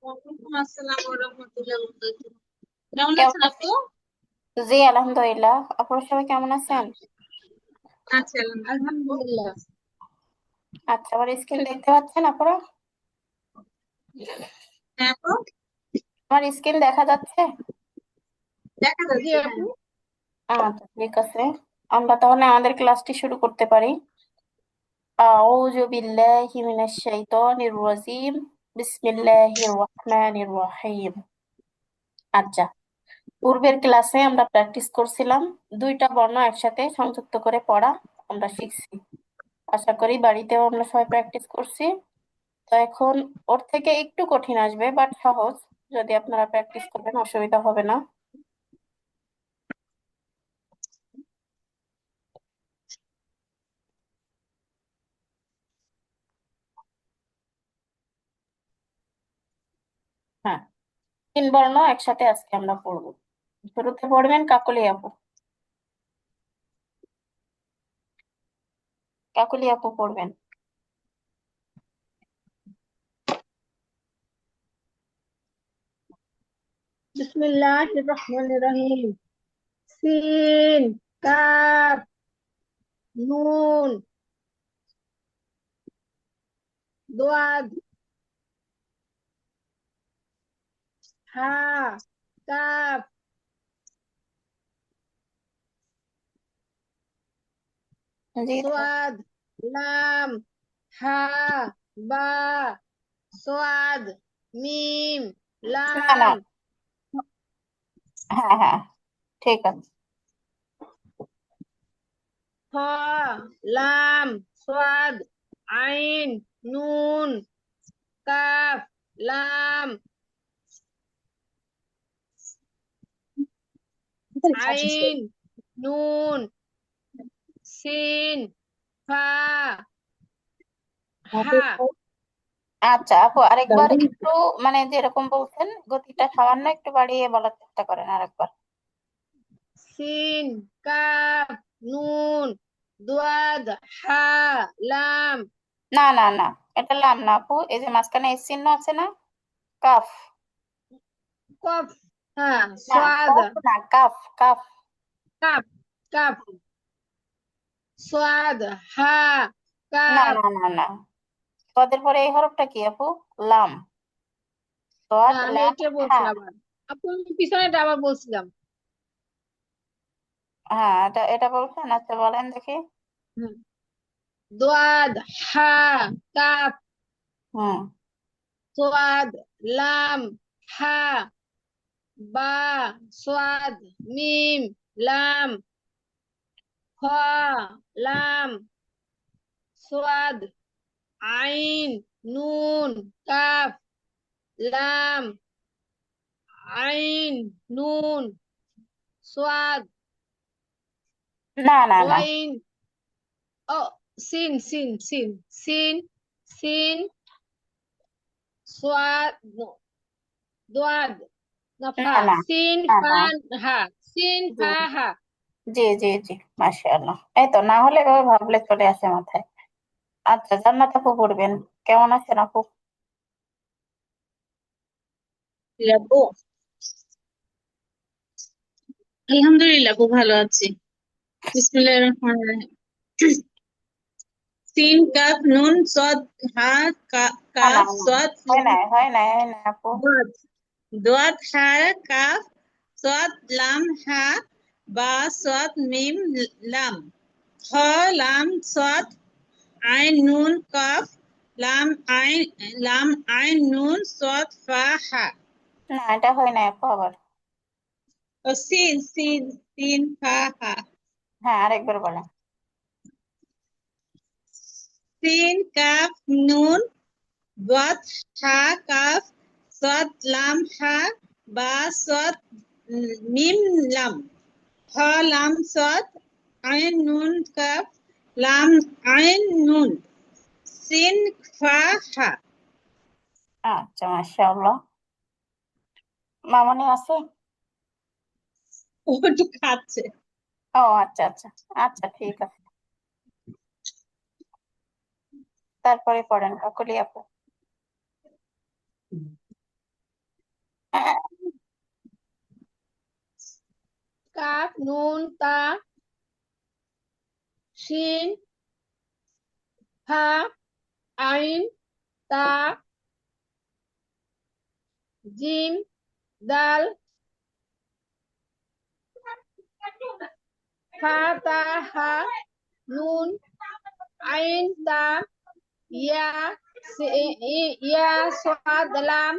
ওয়ালাইকুম আসসালাম ওয়া রাহমাতুল্লাহি ওয়া বারাকাতুহু। কেমন কেমন আছেন আপু? আছেন? জি, আলহামদুলিল্লাহ। আপনারা সবাই কেমন আছেন? আছি আলহামদুলিল্লাহ। আচ্ছা, আমার স্ক্রিন দেখতে পাচ্ছেন আপনারা? হ্যাঁ আপু, আমার স্ক্রিন দেখা যাচ্ছে? দেখা যাচ্ছে আপু। আচ্ছা, ঠিক আছে। আমরা তাহলে আমাদের ক্লাসটি শুরু করতে পারি। আউযু বিল্লাহি মিনাশ শাইতানির রাজিম। বিসমিল্লাহির রহমানির রহিম। আচ্ছা, পূর্বের ক্লাসে আমরা প্র্যাকটিস করছিলাম দুইটা বর্ণ একসাথে সংযুক্ত করে পড়া। আমরা শিখছি। আশা করি বাড়িতেও আমরা সবাই প্র্যাকটিস করছি। তো এখন ওর থেকে একটু কঠিন আসবে, বাট সহজ। যদি আপনারা প্র্যাকটিস করেন অসুবিধা হবে না। হ্যাঁ, তিন বর্ণ একসাথে আজকে আমরা পড়বো। শুরুতে পড়বেন কাকলি আপু। কাকলি আপু পড়বেন। বিসমিল্লাহির রহমানির রহিম। সিন, কাফ, নুন, দোয়াদ, হা, কাফ, জি সোয়াদ, লাম, হা, বা, সোয়াদ, মিম, না না, লাম, হ্যাঁ হ্যাঁ, ঠিক আছে। হ, লাম, সোয়াদ, আইন, নুন, কাফ, লাম, আইন, নুন, সিন, ফা, হা। আচ্ছা আপু, আরেকবার একটু, মানে যেরকম বলছেন গতিটা সামান্য একটু বাড়িয়ে বলার চেষ্টা করেন আরেকবার। সিন, কাফ, নুন, দোয়াদ, হা, লাম, না না না, এটা লাম না আপু, এই যে মাঝখানে এস চিহ্ন আছে না, কাফ। কফ, হ্যাঁ, না, সোয়াদ, কফ না, কাফ কাফ। কাফ, কাফ, সোয়াদ, হা, না কাফ। না না না, তোদের পরে এই হরফটা কি আপু? লাম। না, তোয়াদ আমি লাম এটা বলছি হ্যাঁ। আবার। আপু আমি পিছনেটা আবার বলছিলাম। হ্যাঁ, এটা এটা বলছেন, আচ্ছা বলেন দেখি। হুম। দোয়াদ, হা, কাফ, হুম। সোয়াদ, লাম, হা, বা, সোয়াদ, মিম, লাম, খ, লাম, সোয়াদ, আইন, নুন, কাফ, লাম, আইন, নুন, সোয়াদ, না না না। ওয়াইন, ও, সিন, সিন, সিন, সিন, সিন, সোয়াদ, দোয়াদ, না না ফা, না সিন, না ফা, না। হা, সিন, জি ফা, হা। জি জি জি, মাশাআল্লাহ। এই তো, না হলে এভাবে ভাবলে চলে আসে মাথায়। আচ্ছা, জান্নাত আপু পড়বেন। কেমন আছেন আপু? আপু, আলহামদুলিল্লাহ খুব ভালো আছি। বিসমিল্লাহির রহমানির রহিম। সিন, কাফ, নুন, সদ, হা, না না কাফ, না, সদ, হয় নাই হয় নাই হয় নাই আপু। দোয়াদ, দোয়াদ, হা, কাফ, সদ, লাম, হা, বা, সদ, মিম, লাম, খ, লাম, সদ, আইন, নুন, কফ, লাম, আইন, লাম, আইন, নুন, সদ, ফা, হা। না, এটা হয় নাই আপু আবার। ও সিন, সিন, সিন, ফা, হা। হ্যাঁ, আরেকবার বলেন। সিন, কাফ, নুন, দোয়াদ, হা, কাফ, সদ, লাম, হা, বা, সদ, মিম, লাম, হ, লাম, সদ, আইন, নুন, কাফ, লাম, আইন, নুন, সিন, ফা, হা। আচ্ছা, মাশাআল্লাহ। মামনি আছে? ও একটু খাচ্ছে। ও আচ্ছা আচ্ছা। আচ্ছা, ঠিক আছে। তারপরে পড়েন কাকলি আপু। কাফ নুন তা শিন হা আইন তা জিম দাল ফা তা হা নুন আইন তা ইয়া ইয়া সাদ লাম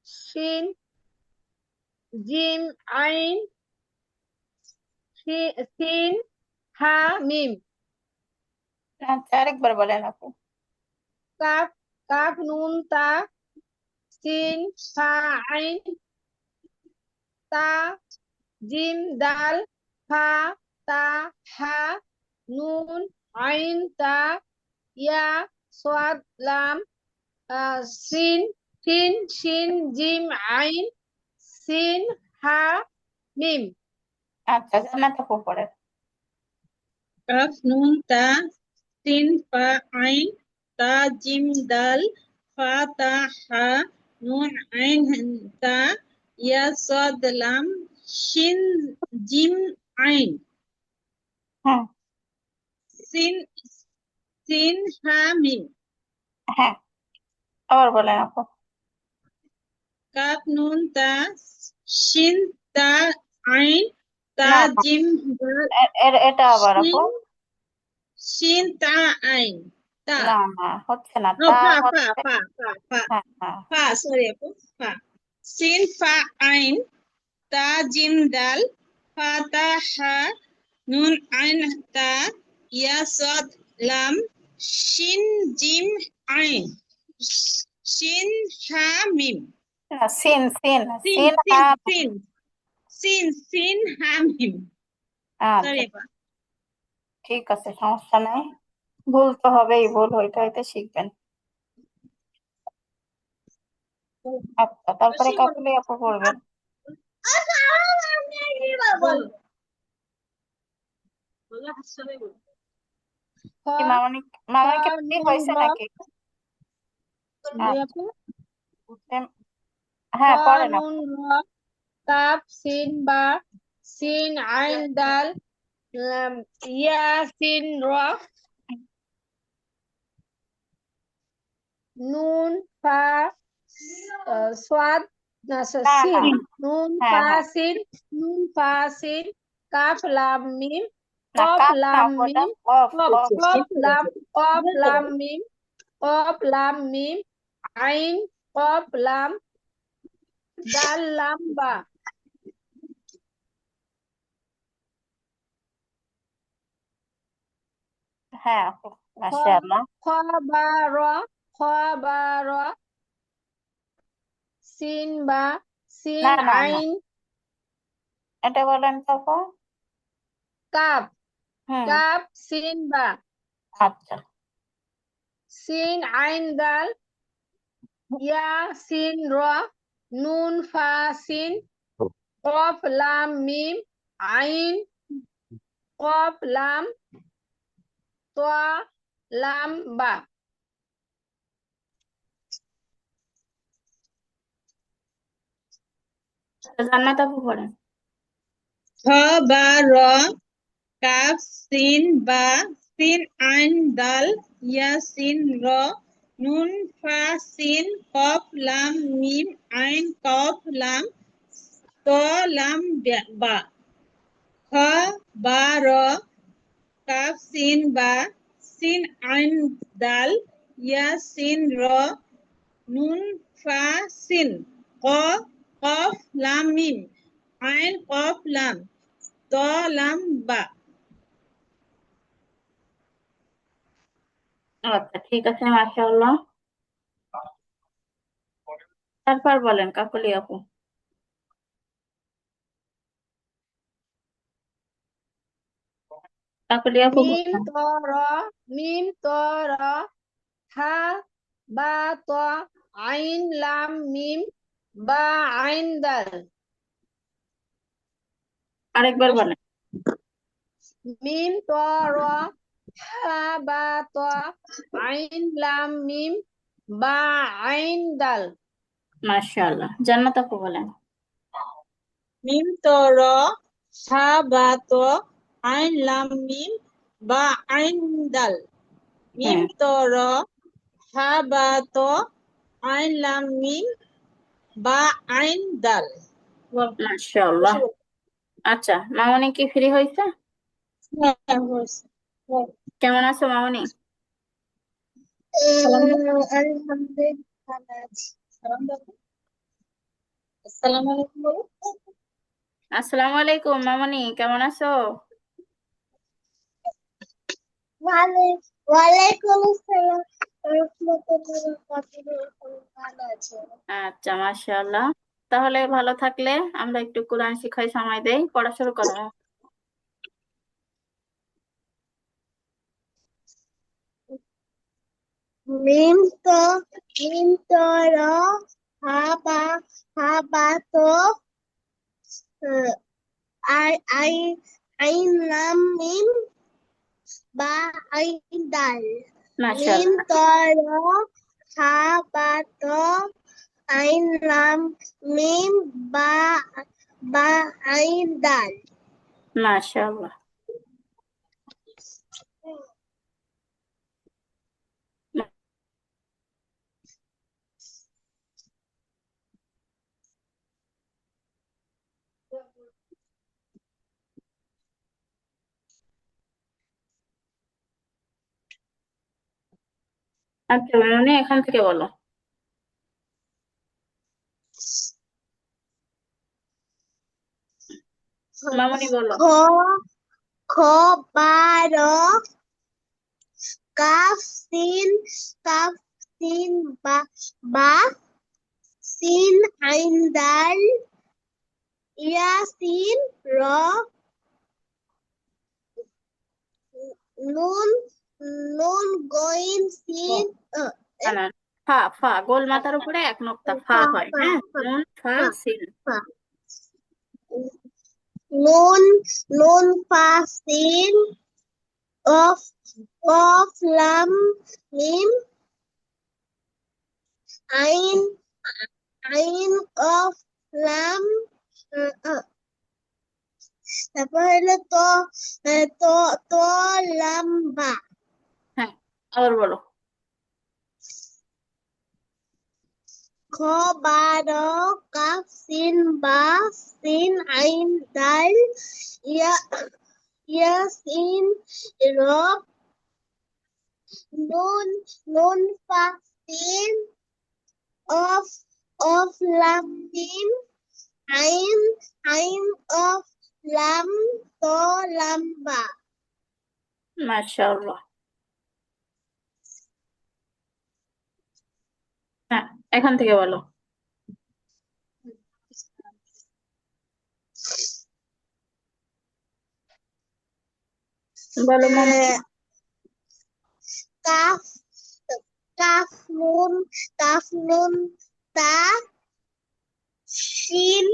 শিন জিম আইন সিন হা মিম। আচ্ছা, আরেকবার বলেন আপু। কাফ কাফ নুন তা সিন হা আইন তা জিম দাল ফা তা হা নুন আইন তা ইয়া সাদ লাম সিন সিন শিন জিম আইন সিন হা মিম। আচ্ছা, জান্নাত আপু পড়েন। কাফ নুন তা সিন ফা আইন তা জিম দাল ফা তা হা নুন আইন তা ইয়া সাদ লাম শিন জিম আইন হ্যাঁ সিন সিন হা মিম। হ্যাঁ, আবার বলেন আপু। কাফ নুন তা শিন তা আইন তা না না, জিম দাল এটা আবার আপু। শিন শিন তা আইন তা না না, হচ্ছে না, ও তা ফা ফা হচ্ছে। ফা ফা ফা হ্যাঁ হ্যাঁ ফা সরি আপু ফা সিন ফা আইন তা জিম দাল ফা তা হা নুন আইন তা ইয়া সাদ লাম শিন জিম আইন শিন হা মিম। না, সিন সিন সিন সিন সিন হা। সিন সিন সিন হা মিম। আচ্ছা, সরি আপা। ঠিক আছে, সমস্যা নাই। ভুল তো হবেই, ভুল হইতে হইতে শিখবেন। আচ্ছা, তারপরে কাকুলি আপু পড়বেন। বলো বলো আসলে বলো। কি মামনি, মামনিকে ফ্রি নুন হয়েছে র নাকি? জি আচ্ছা, আপু। হ্যাঁ পড়েন আপু। নুন র কাফ সিন বা সিন আইন দাল ইয়া সিন র নুন ফা সাদ না সিন না, নুন হ্যাঁ ফা হ্যাঁ, সিন নুন ফা সিন কাফ লাম মিম না কফ কাপ না, লাম ওটা মিম অফ অফ। কফ লাম মিম কফ লাম মিম আইন কফ লাম দাল লাম বা হ্যাঁ আপু, মাশাআল্লাহ। খ বা র খ বা র সিন বা না সিন না না, আইন এটা বলেন তো আপু। কাপ হুম, কাপ সিন বা আচ্ছা। সিন আইন দাল ইয়া সিন র নুন ফা সিন কফ লাম মিম আইন কফ লাম তোয়া লাম বা। জান্নাত আপু পড়েন। খ বা র কাফ সিন বা সিন আইন দাল ইয়া সিন র নুন ফা সিন কফ লাম মিম আইন কফ লাম ত লাম বা। খ বা র কাফ সিন বা সিন আইন দাল ইয়া সিন র নুন ফা সিন ক কফ লাম মিম আইন কফ লাম ত লাম বা। আচ্ছা, ঠিক আছে, মাশাআল্লাহ। তারপর বলেন কাকুলি আপু। কাকুলি আপু মিম বলেন। ত র মিম ত র হা বা ত আইন লাম মিম বা আইন দাল আরেকবার বলেন। মিম ত র হা বা ত আইন লাম মিম বা আইন দাল। মাশাআল্লাহ। জান্নাত আপু বলেন। মিম ত র হা বা ত আইন লাম মিম বা আইন দাল। মিম হ্যাঁ, ত র হা বা ত আইন লাম মিম বা আইন দাল। বল। মাশাআল্লাহ। বসে বল। আচ্ছা, মামনি কি ফ্রি হয়েছে? হ্যাঁ, বস। বল। কেমন আছো মামনি? আলহামদুলিল্লাহ ভালো আছি। সালাম দাও। আসসালামু আলাইকুম বলো। আসসালামু আলাইকুম মামনি, কেমন আছো? ওয়ালাইকুম আসসালাম রাহমাতুল্লাহি ওয়া বারাকাতুহু। ভালো আছি। আচ্ছা, মাশাআল্লাহ। তাহলে ভালো থাকলে আমরা একটু কোরআন শিখায় সময় দেই, পড়া শুরু করো। মিম তো মিম তো র হা বা তো আই আই আইন লাম মিম বা আইন দাল। মিম মাশাআল্লাহ, তো র হা বা তো আইন লাম মিম বা বা আইন দাল। মাশাআল্লাহ। আচ্ছা মামনি, এখান থেকে বলো। মামনি বলো। খ খ বার কাফ সিন বা বা সিন আইন দাল ইয়াসিন র নুন নুন গইন সিন না না, ফা ফা গোল মাথার উপরে এক নোক্তা ফা ফা হয়, ফা হ্যাঁ। ফা নুন ফা ফা সিন। ফা নুন নুন ফা সিন অফ অফ লাম মিম আইন আইন অফ লাম তারপর হলো তো তো লাম্বা। হ্যাঁ, আবার বলো। খ বার কাফ সিন বা সিন আইন দাল ইয়া ইয়াসিন র নুন নুন ফা সিন অফ অফ লাম মিম আইন আইন অফ লাম তো লাম্বা। মাশাআল্লাহ। হ্যাঁ, এখান থেকে বলো। বলো মামনি। কাফ কাফ নুন তা শিন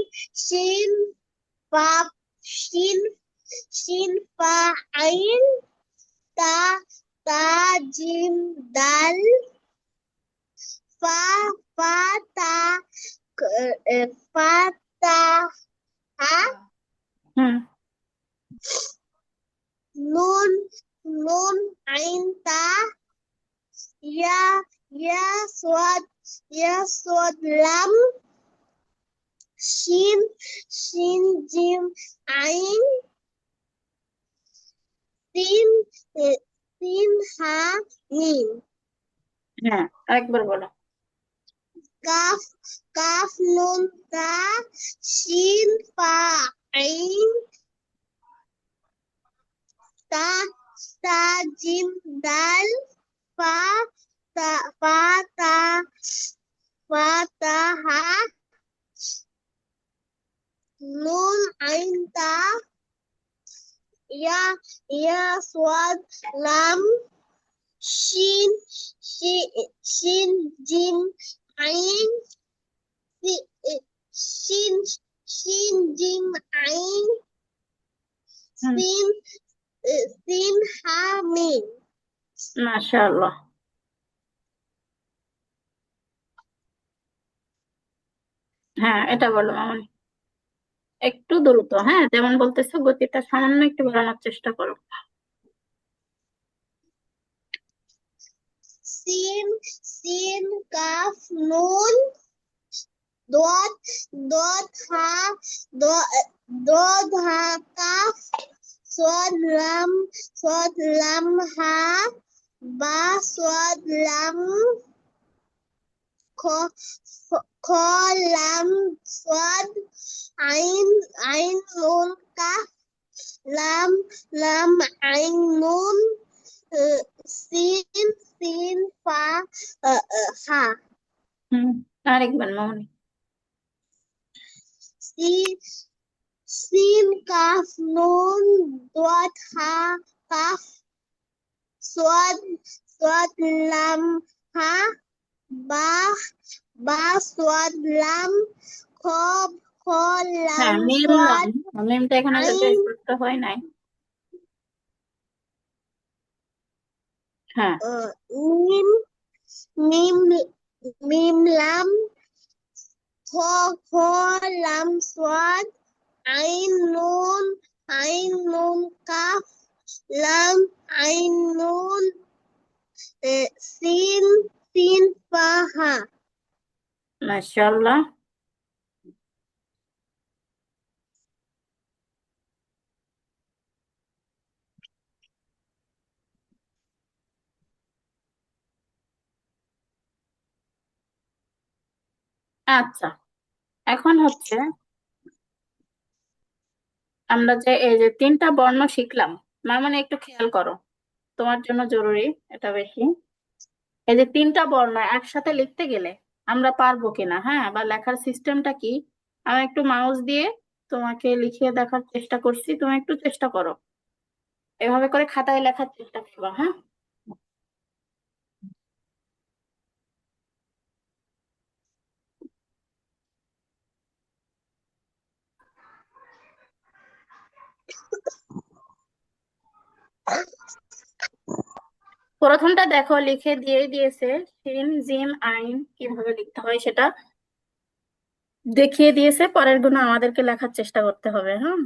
শিন ফা শিন শিন ফা আইন তা তা জিম দাল ফা ফা তা ফা তা হা হুম। নুন নুন আইন তা ইয়া ইয়া সোয়াদ লাম শিন শিন জিম আইন তিন তিন হা মিম। হ্যাঁ, একবার বলো। কাফ কাফ নুন তা শিন ফা আইন তা তা জিম দাল ফা তা ফা তা হা নুন আইন তা ইয়া ইয়া সোয়াদ লাম শিন শিন জিম আইন শিন শিন জিম আইন হুম। সিন সিন হা মিম। মাশাআল্লাহ। হ্যাঁ, এটা বলো মামনি। একটু দ্রুত, হ্যাঁ, যেমন বলতেছো গতিটা সামান্য একটু বাড়ানোর চেষ্টা করো। সিন সিন কাফ নুন দোয়াত দোয়াত হা কাফ সোয়াদ লাম হা বা সোয়াদ লাম খ খ লাম সোয়াদ আইন নুন কাফ লাম আইন নুন সিন ফা হা। হুম, আরেকবার মামনি। সি- সিন কাফ নুন দোয়াত হা কাফ সোয়াদ লাম হা বা সোয়াদ লাম খ খ হ্যাঁ, লাম মিম লাম, সোয়াদ মিমটা এখানে যদিও আইন স্পষ্ট হয় নাই। হ্যাঁ, মিম মিম মিম লাম খ খ লাম সোয়াদ আইন নুন কাফ লাম আইন নুন সিন ফা হা। মাশাআল্লাহ। আচ্ছা, এখন হচ্ছে আমরা যে এই যে তিনটা বর্ণ শিখলাম, মামনি একটু খেয়াল করো, তোমার জন্য জরুরি এটা বেশি। এই যে তিনটা বর্ণ একসাথে লিখতে গেলে আমরা পারবো কিনা, হ্যাঁ, বা লেখার সিস্টেমটা কি, আমি একটু মাউস দিয়ে তোমাকে লিখিয়ে দেখার চেষ্টা করছি, তুমি একটু চেষ্টা করো, এভাবে করে খাতায় লেখার চেষ্টা করবা, হ্যাঁ। প্রথমটা দেখো লিখে দিয়ে দিয়েছে, সিন জিম আইন কিভাবে লিখতে হয় সেটা দেখিয়ে দিয়েছে, পরের গুলো আমাদেরকে লেখার চেষ্টা করতে হবে, হ্যাঁ।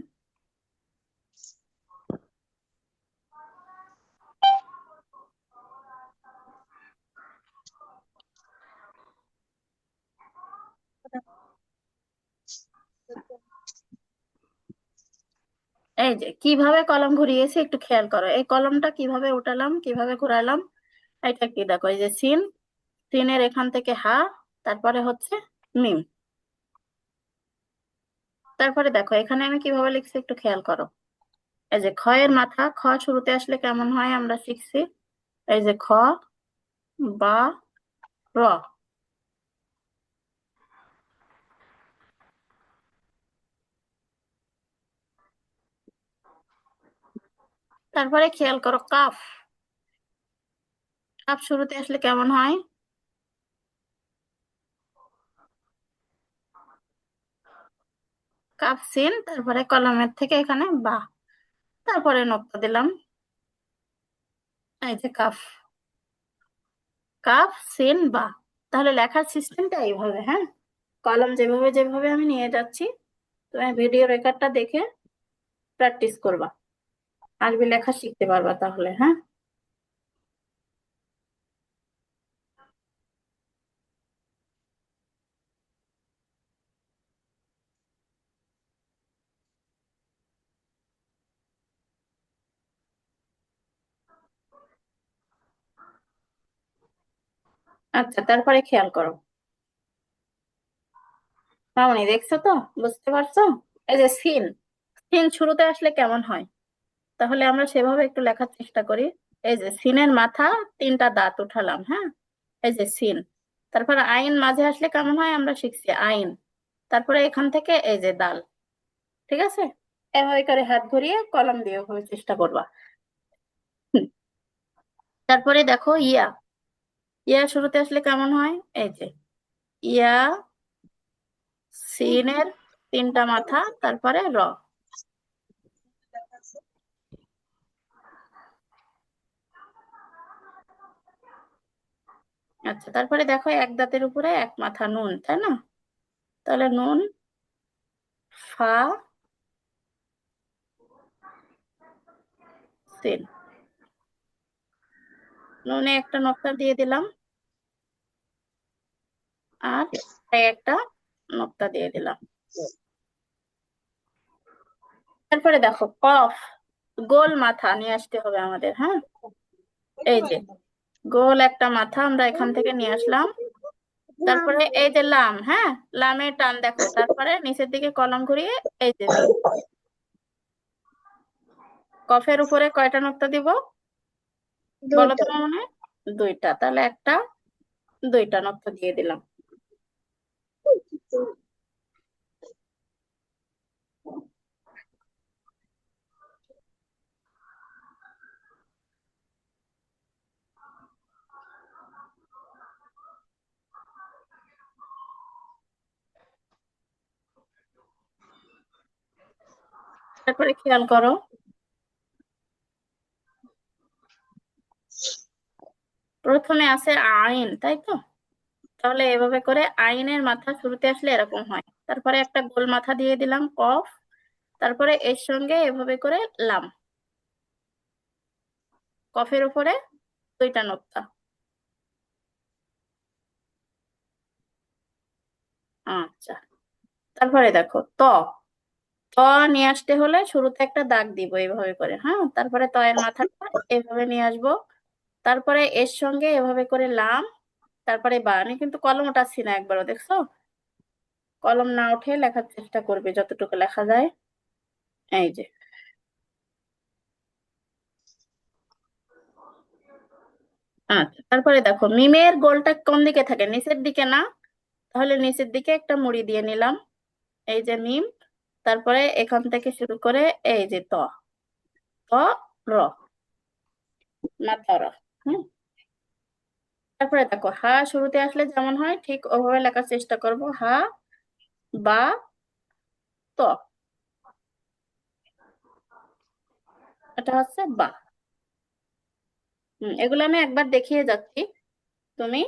এই যে কিভাবে কলম ঘুরিয়েছি একটু খেয়াল করো, এই কলমটা কিভাবে উঠালাম কিভাবে ঘুরালাম, এটা কি দেখো, এই যে সিন, সিনের এখান থেকে হা, তারপরে হচ্ছে মিম, তারপরে দেখো এখানে আমি কিভাবে লিখছি একটু খেয়াল করো, এই যে খ এর মাথা, খ শুরুতে আসলে কেমন হয় আমরা শিখছি, এই যে খ বা র, তারপরে খেয়াল করো কাফ, কাফ শুরুতে আসলে কেমন হয়, কাফ সিন, তারপরে কলমের থেকে এখানে বা, তারপরে নোক্তা দিলাম, এই যে কাফ, কাফ সিন বা। তাহলে লেখার সিস্টেমটা এইভাবে, হ্যাঁ, কলম যেভাবে যেভাবে আমি নিয়ে যাচ্ছি, তুমি ভিডিও রেকর্ডটা দেখে প্র্যাকটিস করবা, আরবি লেখা শিখতে পারবা তাহলে, হ্যাঁ। আচ্ছা, তারপরে খেয়াল করো মামনি, দেখছো তো, বুঝতে পারছো, এই যে সিন, সিন শুরুতে আসলে কেমন হয়, তাহলে আমরা সেভাবে একটু লেখার চেষ্টা করি। এই যে সিনের মাথা, তিনটা দাঁত উঠালাম, হ্যাঁ, এই যে সিন, তারপরে আইন মাঝে আসলে কেমন হয় আমরা শিখছি আইন, তারপরে এখান থেকে এই যে দাল, ঠিক আছে, এভাবে করে হাত ঘুরিয়ে কলম দিয়ে ওভাবে চেষ্টা করবা। হুম, তারপরে দেখো ইয়া, ইয়া শুরুতে আসলে কেমন হয়, এই যে ইয়া, সিনের তিনটা মাথা, তারপরে র, আচ্ছা, তারপরে দেখো এক দাঁতের উপরে এক মাথা নুন, তাই না? তাহলে নুন ফা সিন, নুনে একটা নকশা দিয়ে দিলাম আর একটা নকশা দিয়ে দিলাম। তারপরে দেখো কফ, গোল মাথা নিয়ে আসতে হবে আমাদের। হ্যাঁ, এই যে গোল একটা মাথা আমরা এখান থেকে নিয়ে আসলাম। তারপরে এই যে লাম, হ্যাঁ, লামের টান দেখো, তারপরে নিচের দিকে কলম ঘুরিয়ে এই যে মিম। কফের উপরে কয়টা নোক্তা দিব বলো তো মনে? দুইটা, তাহলে একটা দুইটা নোক্তা দিয়ে দিলাম। তারপরে খেয়াল করো, প্রথমে আছে আইন, তাই তো? তাহলে এভাবে করে আইনের মাথা শুরুতে আসলে এরকম হয়। তারপরে একটা গোল মাথা দিয়ে দিলাম কফ, তারপরে এর সঙ্গে এভাবে করে লাম, কফের উপরে দুইটা নোক্তা। আচ্ছা, তারপরে দেখো ত, ত নিয়ে আসতে হলে শুরুতে একটা দাগ দিব এইভাবে করে। হ্যাঁ, তারপরে ত এর মাথাটা এভাবে নিয়ে আসবো, তারপরে এর সঙ্গে এভাবে করে লাম, তারপরে বা। আমি কিন্তু কলম উঠাচ্ছি না, একবারও দেখছো? কলম না উঠে লেখার চেষ্টা করবে যতটুকু লেখা যায়। এই যে, আচ্ছা, তারপরে দেখো মিমের গোলটা কোন দিকে থাকে, নিচের দিকে না? তাহলে নিচের দিকে একটা মুড়ি দিয়ে নিলাম, এই যে মিম। তারপরে এখান থেকে শুরু করে এই যে ত, ত র, মাতা র। হুম, তারপরে দেখো হা শুরুতে আসলে যেমন হয় ঠিক ওভাবে লেখার চেষ্টা করব, হা বা ত, এটা হচ্ছে বা। এগুলো আমি একবার দেখিয়ে যাচ্ছি, তুমি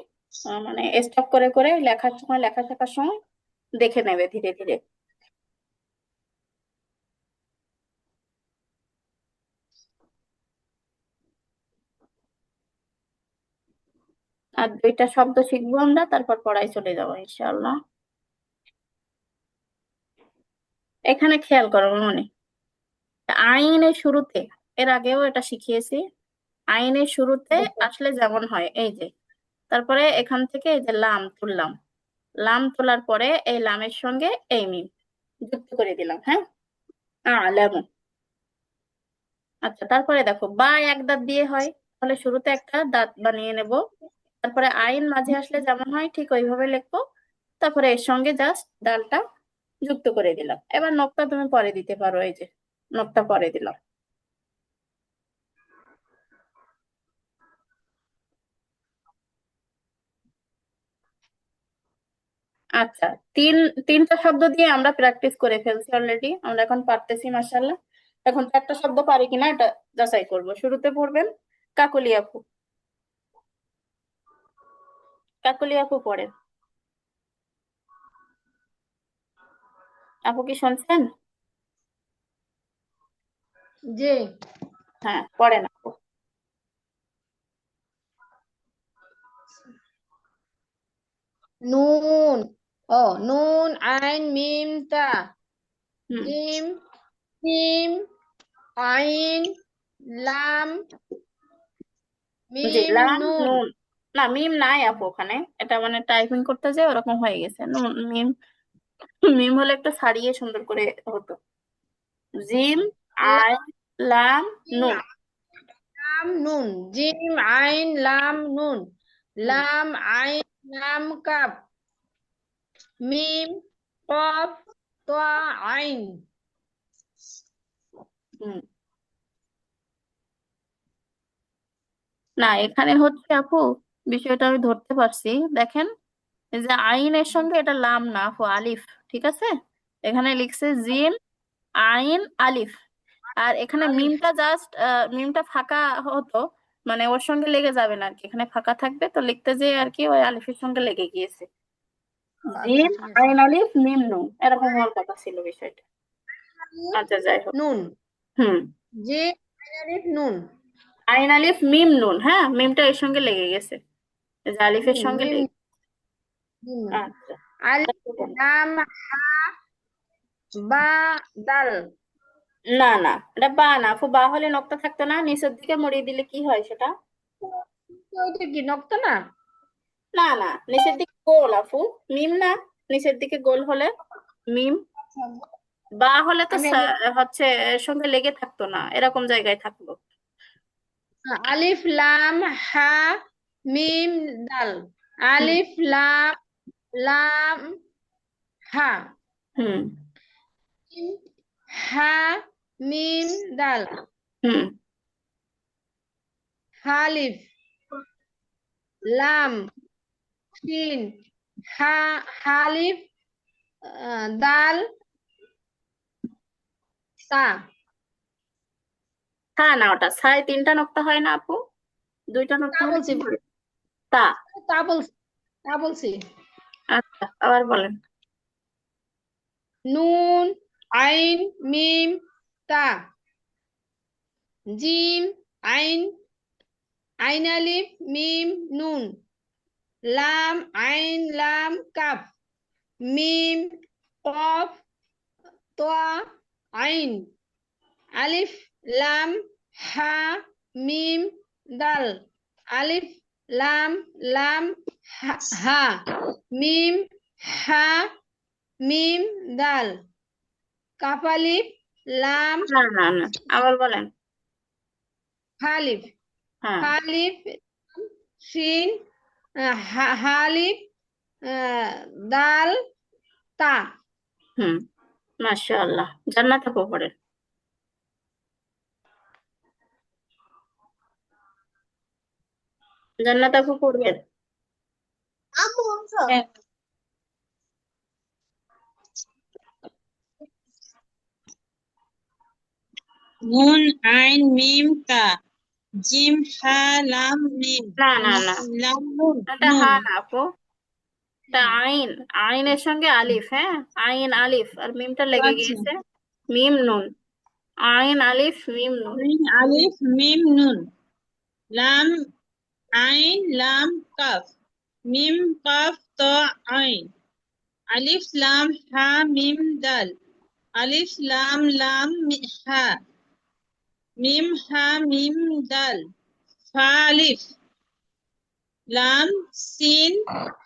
মানে স্টপ করে করে লেখার সময়, লেখা শেখার সময় দেখে নেবে ধীরে ধীরে। আর দুইটা শব্দ শিখবো আমরা, তারপর পড়ায় চলে যাবো ইনশাআল্লাহ। এখানে খেয়াল করো মনে, আইনের শুরুতে, এর আগেও এটা শিখিয়েছি, আইনের শুরুতে আসলে যেমন হয় এই যে, তারপরে এখান থেকে এই যে লাম তুললাম, লাম তোলার পরে এই লামের সঙ্গে এই মিম যুক্ত করে দিলাম। হ্যাঁ, আলাম। আচ্ছা, তারপরে দেখো বা এক দাঁত দিয়ে হয়, তাহলে শুরুতে একটা দাঁত বানিয়ে নেব, তারপরে আইন মাঝে আসলে যেমন হয় ঠিক ওইভাবে লিখবো, তারপরে এর সঙ্গে জাস্ট ডালটা যুক্ত করে দিলাম। এবার নকটা তুমি পরে দিতে পারো, এই যে নকটা পরে দিলাম। আচ্ছা, তিন তিনটা শব্দ দিয়ে আমরা প্র্যাকটিস করে ফেলছি অলরেডি, আমরা এখন পারতেছি মাশাআল্লাহ। এখন চারটা শব্দ পারি কিনা এটা যাচাই করব। শুরুতে পড়বেন কাকলি আপু, কাকলি আপু পড়েন। আপু কি শুনছেন? জি। হ্যাঁ, পড়েন আপু। নুন, ও নুন আইন মিম তা, হুম, জিম মিম আইন লাম জি, মিম লাম নুন। নুন, না মিম নাই আপু ওখানে, এটা মানে টাইপিং করতে যে ওরকম হয়ে গেছে। নুন মিম, মিম হলে একটু ছাড়িয়ে সুন্দর করে হতো। জিম আই লাম লাম নুন। নুন, জিম আইন লাম নুন, হুম, লাম আইন লাম কাপ, মিম কফ তোয়া আইন। হুম। না, এখানে হচ্ছে আপু, বিষয়টা আমি ধরতে পারছি। দেখেন, এই যে আইনের সঙ্গে এটা লাম না আপু, আলিফ। ঠিক আছে, এখানে লিখছে জিম আইন আলিফ, আর এখানে আলিফ। মিমটা জাস্ট, মিমটা ফাঁকা হতো, মানে ওর সঙ্গে লেগে যাবে না আর কি, এখানে ফাঁকা থাকবে তো লিখতে যেয়ে আর কি ওই আলিফের সঙ্গে লেগে গিয়েছে। আচ্ছা জিম ঠিক আছে। আইন আলিফ মিম নুন, এরকম হওয়ার কথা ছিল বিষয়টা। আচ্ছা যাই হোক। নুন, হুম। জি আলিফ নুন, আইন আলিফ মিম নুন, হ্যাঁ মিমটা এর সঙ্গে লেগে গেছে, এই যে আলিফের মিম সঙ্গে মিম লেগে। মিম আচ্ছা আলিফ তারপর বলো। লাম বা দাল। না না, এটা বা না আপু, বা হলে নক্তা থাকতো না, নিচের দিকে মুড়িয়ে দিলে কি হয় সেটা? ওইটা কি নক্তা না? না না, নিচের দিকে গোল আপু, মিম না, নিচের দিকে গোল হলে মিম। বা হলে তো আমি একবার হচ্ছে এর সঙ্গে লেগে থাকতো না, এরকম জায়গায় থাকলো। আলিফ লাম হা মিম দাল, হুম। আলিফ লাম লাম হা হুম। মিম হা মিম দাল, হুম। হালিফ লাম শিন হা হালিফ দাল তা। তা না, ওটা ছায় তিনটা নক্তা হয় না আপু, দুইটা তা নক্তা হলে বলছি, কি হয়? তা। তা বলছি, তা বলছি। আচ্ছা আবার বলেন। নুন আইন মিম তা, জিম আইন আইন আলিফ মিম নুন, লাম আইন লাম কাফ, মিম কফ তোয়া আইন, আলিফ লাম হা মিম দাল, আলিফ লাম লাম হা হা, মিম হা মিম দাল, কাফ আলিফ লাম না না না, আবার বলেন। হালিফ, হ্যাঁ। হালিফ শিন হালিফ দাল তা। হুম। মাশাআল্লাহ, জান্নাত আপু পড়েন। জান্নাত আপু পড়বেন। হ্যাঁ। নুন আইন মিম তা, জিম হা লাম মিম, না না না, লাম নুন এটা হা নুন। না আপু, এটা আইন, আইনের সঙ্গে আলিফ, হ্যাঁ আইন আলিফ আর মিমটা লেগে আচ্ছা, গিয়েছে, মিম নুন, আইন আলিফ মিম নুন। আইন আলিফ মিম নুন, লাম আইন লাম কাফ, মিম কাফ তো আইন, আলিফ লাম হা মিম দাল, আলিফ লাম লাম হা, মিম হা মিম দাল, ফা আলিফ লাম সিন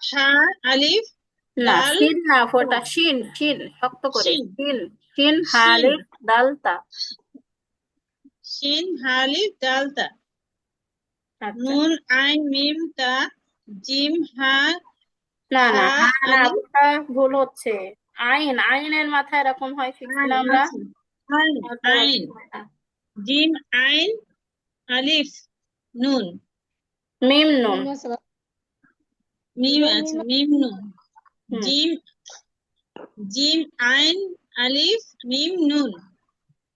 হা আলিফ না দাল শিন না আপু, তা, ওটা শিন, শিন শক্ত করে শিন শিন, শিন হা শিন আলিফ দাল তা। শিন হা আলিফ দাল তা, আচ্ছা। নুন আইন মিম তা, জিম হা না না, হা হা না আপু, আলিফ ওটা ভুল হচ্ছে। আইন, আইনের মাথায় এরকম হয় শিখছি না আইন, আমরা, আচ্ছা আইন এত আইন, হয় না। জিম আইন আলিফ নুন, মিম নুন। মিম আছে মিম মিম আছে মিম নুন, হুম। জিম জিম আইন আলিফ মিম নুন,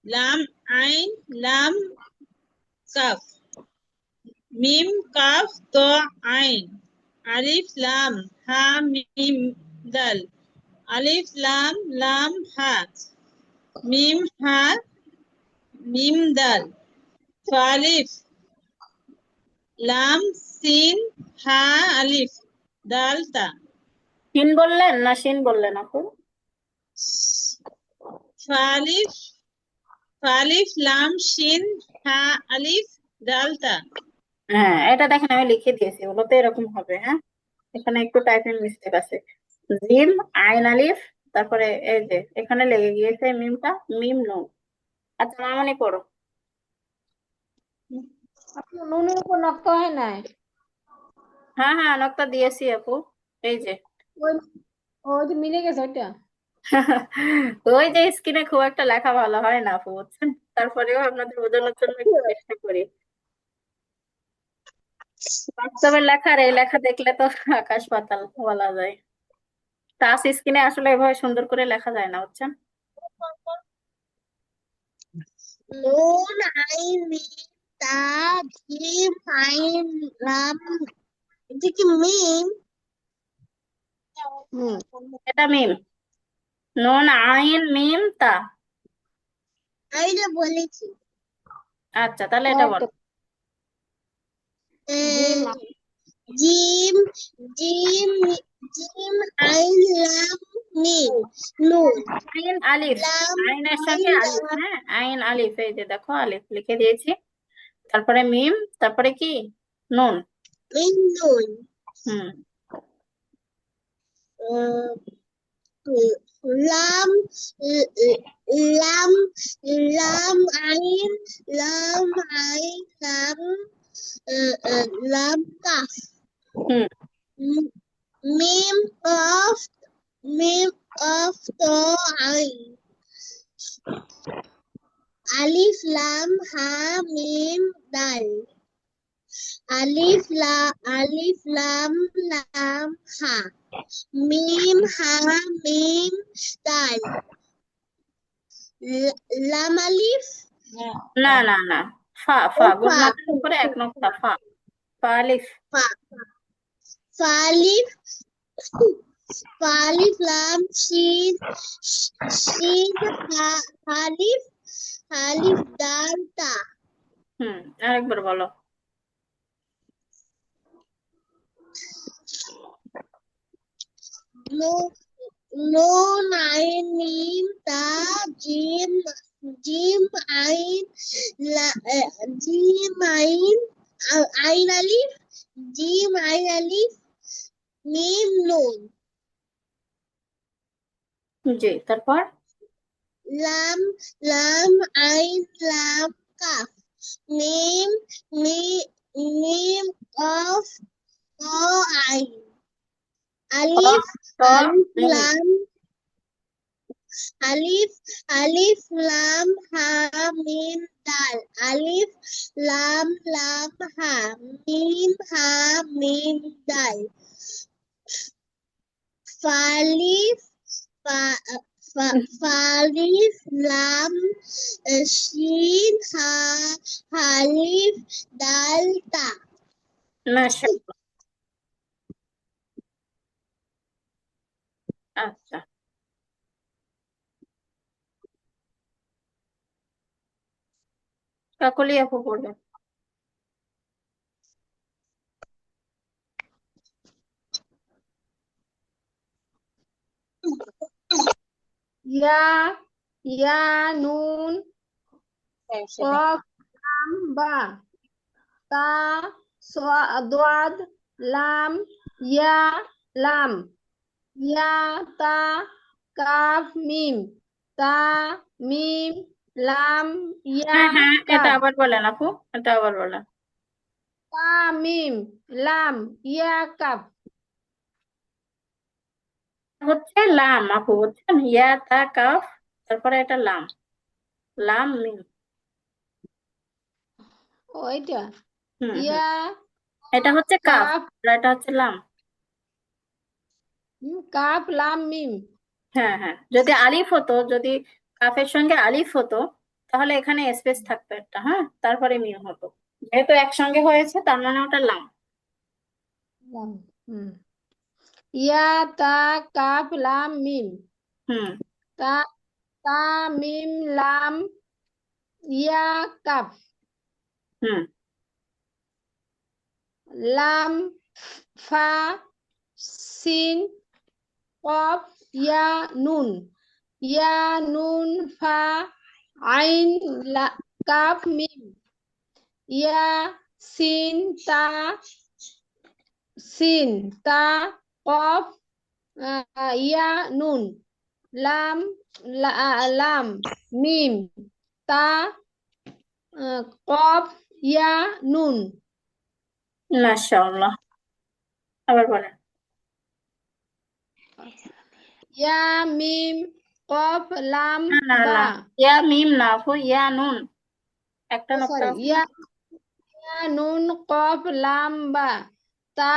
লাম আইন লাম কাফ, মিম কাফ তো আইন, আলিফ লাম হা মিম দাল, আলিফ লাম লাম হা, মিম হা মিম দাল, ফালিফ লাম সিন হা আলিফ দাল তা, শিন বললেন না শিন বললেন আপু? ফালিফ ফালিফ লাম শিন হা আলিফ দাল তা। হ্যাঁ এটা দেখেন আমি লিখে দিয়েছি, ওগুলো তো এরকম হবে, হ্যাঁ এখানে একটু টাইপিং মিস্টেক আছে। জিম আইন আলিফ, তারপরে এই যে এখানে লেগে গিয়েছে মিমটা, মিম নুন। আচ্ছা মামনি পড়ো। আপনি নুনের উপর নক্তা হয় নাই? হ্যাঁ হ্যাঁ নকটা দিয়েছি আপু, এই যে। ওই ওই যে মিলে গেছে ওইটা। ওই যে স্ক্রিনে খুব একটা লেখা ভালো হয় না আপু বুঝছেন, তারপরেও আপনাদের বোঝানোর জন্য একটু চেষ্টা করি। বাস্তবের লেখা আর এই লেখা দেখলে তো আকাশ পাতাল বলা যায়। টাচ স্ক্রিনে আসলে এভাবে সুন্দর করে লেখা যায় না বুঝছেন। নুন আইন মিম তা, তা জিম আইন লাম, এটা কি মিম? এটা মিম। নুন আইন মিম তা। আমি তো বলেছি। আচ্ছা, তাহলে এটা বলো। জিম জিম জিম জিম আইন লাম মিম নুন আইন আলিফ, লাম আইনের আইন সঙ্গে আলিফ, লাম হ্যাঁ আইন আলিফ, এই যে দেখো আলিফ লিখে দিয়েছি, তারপরে মিম, তারপরে কি নুন। মিম নুন হুম। আহ, লাম লাম লাম আইন লাম আইন লাম লাম কাফ হুম। মিম কফ মিম কফ তো আইন আলিফ লাম হা মিম দাল আলিফ লাম লাম হা মিম হা মিম দাল লাম আলিফ না না না, ফা ও ফা ফা গুণনাথের উপরে এক নোক্তা, ফা, ফা আলিফ। ফা ফালিফ ফালিফ লাম শিন শিন হালিফ হালিফ দাল তা আরেকবার বলো। নুন আইন মিম তা জিম জিম আইন জিম আইন আইন আলিফ জিম আইন আলিফ মিম নুন জি, তারপর লাম লাম আইন লাম কাফ মিম মিম কফ ও আইন আলিফ ত আলিফ মিম। লাম আলিফ আলিফ লাম হা মিম দাল আলিফ লাম লাম হা মিম দাল ফালিফ ফালিফ লাম শিন হালিফ দাল তা মাশাআল্লাহ। আচ্ছা, কাকলি আপু বলবেন। ইয়া ইয়া নুন কফ লাম বা তা দাদ লাম ইয়া লাম ইয়া তা কাফ মিম তা মিম লাম ইয়া হ্যাঁ হ্যাঁ, এটা কাফ আবার বলেন আপু, এটা আবার বলেন। তা মিম লাম ইয়া কাফ হচ্ছে লাম আপু, বুঝছেন, ইয়া তা কাফ, তারপরে এটা লাম, লাম মিম। ওইটা হুম হুম, ইয়া এটা হচ্ছে কাফ, কাফ আর এটা হচ্ছে লাম। কাফ লাম মিম হ্যাঁ হ্যাঁ, যদি আলিফ হতো, যদি কাফের সঙ্গে আলিফ হতো, তাহলে এখানে স্পেস থাকতো একটা, হ্যাঁ, তারপরে মিম হতো। যেহেতু একসঙ্গে হয়েছে, তার মানে ওটা লাম। লাম ইয়া তা কাফ লাম মিম হুম। তা তা মিম লাম ইয়া কাফ হুম। লাম ফা সিন কফ ইয়া নুন ফা আইন কাফ মিম ইয়া সিন তা সিন তা কফ ইয়া নুন লাম লাম মিম তা কফ ইয়া নুন মাশাআল্লাহ, আবার বলেন। ইয়া মিম কফ লাম না না বা না, ইয়া মিম না আপু, ইয়া নুন, একটা নোক্তা সরি আছে না। ইয়া নুন কফ লাম বা তা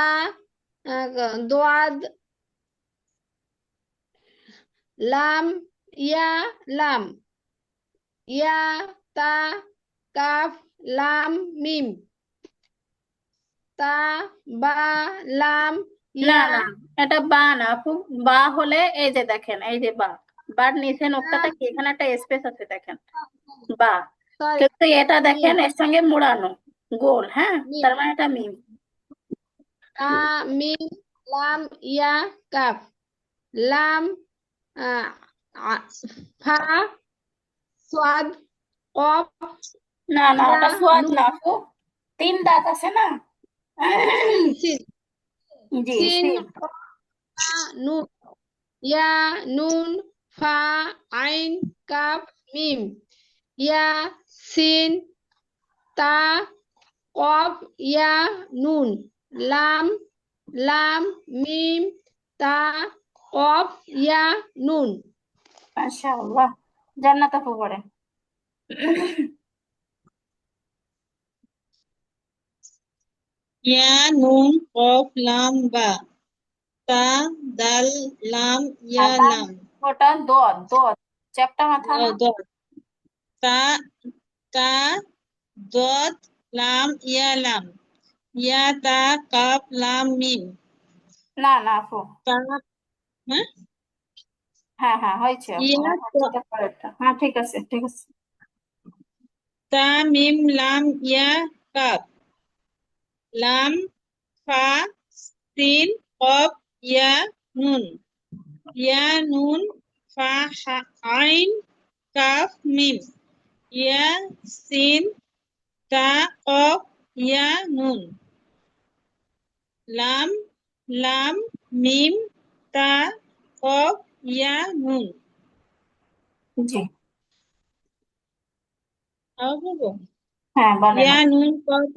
দোয়াদ লাম ইয়া লাম ইয়া তা কাফ লাম মিম তা বা লাম না ইয়া না, এটা বা না আপু। বা হলে এই যে দেখেন, এই যে বা, বার নিচে নোক্তাটা কি, এখানে একটা স্পেস আছে দেখেন, বা। সরি কিন্তু এটা দেখেন মিম এর সঙ্গে মুড়ানো, গোল, হ্যাঁ, মিম তার মানে এটা মিম। তা মিম লাম ইয়া কাফ লাম আহ, আ- ফা সাদ কফ না না, ইয়া ওটা সোয়াদ নুন না আপু, 3 দাঁত আছে না। সিন জি, সিন সিন। কফ ফা নুন ইয়া নুন ফা আইন কাফ মিম ইয়া সিন তা কফ ইয়া নুন লাম লাম মিম তা কফ ইয়া নুন মাশাআল্লাহ, জান্নাত আপু পড়েন। ইয়া নুন কফ লাম বা তা দাল লাম ইয়া আর লাম, লাম ওটা দোয়াত, দোয়াত, চ্যাপ্টা মাথা না। দত তা তা দত লাম ইয়া লাম ইয়া তা কাফ লাম মিম না না আপু, তা হ্যাঁ হ্যাঁ হ্যাঁ হয়েছে আপু, ইয়া যেটা পরেরটা, হ্যাঁ ঠিক আছে ঠিক আছে। তা মিম লাম ইয়া কাফ লাম ফা সিন কফ ইয়া নুন ইয়া নুন ফা আইন কাফ মিম ইয়া সিন তা কফ ইয়া নুন লাম লাম মিম তা কফ ইয়া নুন জি, আও বলবো হ্যাঁ বলেন ইয়া আপু। নুন কফ